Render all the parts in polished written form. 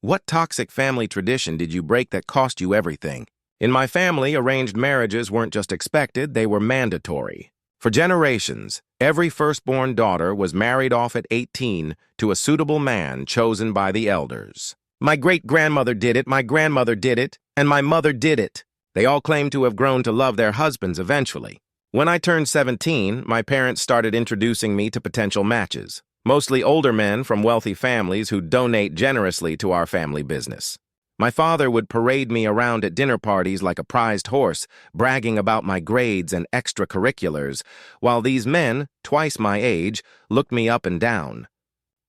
What toxic family tradition did you break that cost you everything? In my family, arranged marriages weren't just expected, they were mandatory. For generations, every firstborn daughter was married off at 18 to a suitable man chosen by the elders. My great-grandmother did it, my grandmother did it, and my mother did it. They all claimed to have grown to love their husbands eventually. When I turned 17, my parents started introducing me to potential matches, mostly older men from wealthy families who donate generously to our family business. My father would parade me around at dinner parties like a prized horse, bragging about my grades and extracurriculars, while these men, twice my age, looked me up and down.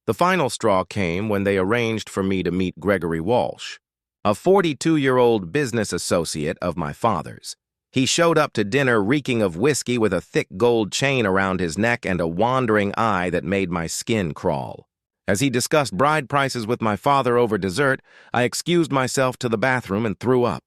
The final straw came when they arranged for me to meet Gregory Walsh, a 42-year-old business associate of my father's. He showed up to dinner reeking of whiskey with a thick gold chain around his neck and a wandering eye that made my skin crawl. As he discussed bride prices with my father over dessert, I excused myself to the bathroom and threw up.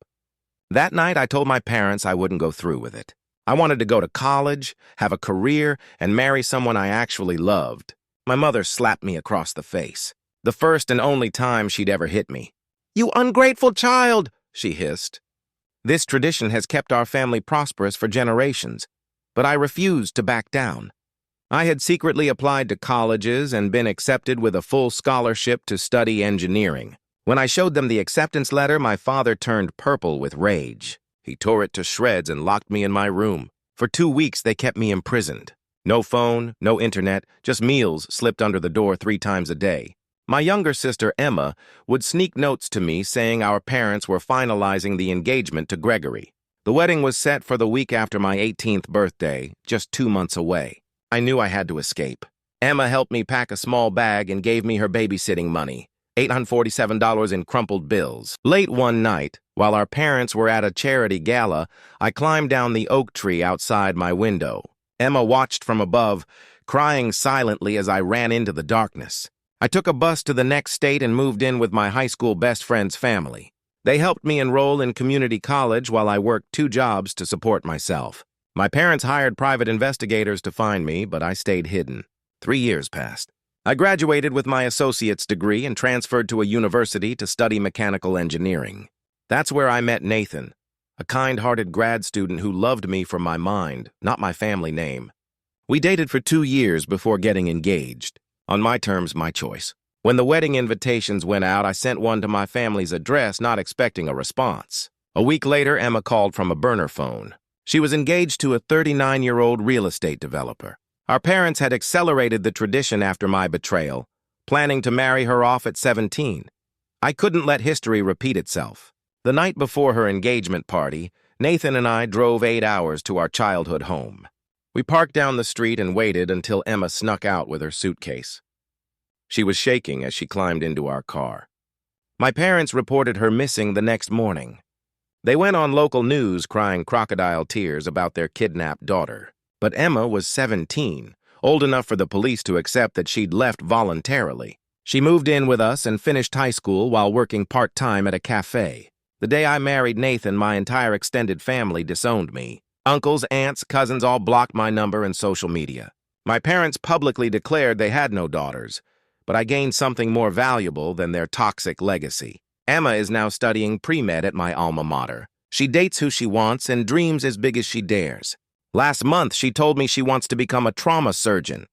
That night, I told my parents I wouldn't go through with it. I wanted to go to college, have a career, and marry someone I actually loved. My mother slapped me across the face, the first and only time she'd ever hit me. "You ungrateful child," she hissed. This tradition has kept our family prosperous for generations, but I refused to back down. I had secretly applied to colleges and been accepted with a full scholarship to study engineering. When I showed them the acceptance letter, my father turned purple with rage. He tore it to shreds and locked me in my room. For 2 weeks, they kept me imprisoned. No phone, no internet, just meals slipped under the door 3 times a day. My younger sister, Emma, would sneak notes to me saying our parents were finalizing the engagement to Gregory. The wedding was set for the week after my 18th birthday, just 2 months away. I knew I had to escape. Emma helped me pack a small bag and gave me her babysitting money, $847 in crumpled bills. Late one night, while our parents were at a charity gala, I climbed down the oak tree outside my window. Emma watched from above, crying silently as I ran into the darkness. I took a bus to the next state and moved in with my high school best friend's family. They helped me enroll in community college while I worked 2 jobs to support myself. My parents hired private investigators to find me, but I stayed hidden. 3 years passed. I graduated with my associate's degree and transferred to a university to study mechanical engineering. That's where I met Nathan, a kind-hearted grad student who loved me for my mind, not my family name. We dated for 2 years before getting engaged. On my terms, my choice. When the wedding invitations went out, I sent one to my family's address, not expecting a response. A week later, Emma called from a burner phone. She was engaged to a 39-year-old real estate developer. Our parents had accelerated the tradition after my betrayal, planning to marry her off at 17. I couldn't let history repeat itself. The night before her engagement party, Nathan and I drove 8 hours to our childhood home. We parked down the street and waited until Emma snuck out with her suitcase. She was shaking as she climbed into our car. My parents reported her missing the next morning. They went on local news crying crocodile tears about their kidnapped daughter. But Emma was 17, old enough for the police to accept that she'd left voluntarily. She moved in with us and finished high school while working part-time at a cafe. The day I married Nathan, my entire extended family disowned me. Uncles, aunts, cousins all blocked my number and social media. My parents publicly declared they had no daughters, but I gained something more valuable than their toxic legacy. Emma is now studying pre-med at my alma mater. She dates who she wants and dreams as big as she dares. Last month, she told me she wants to become a trauma surgeon.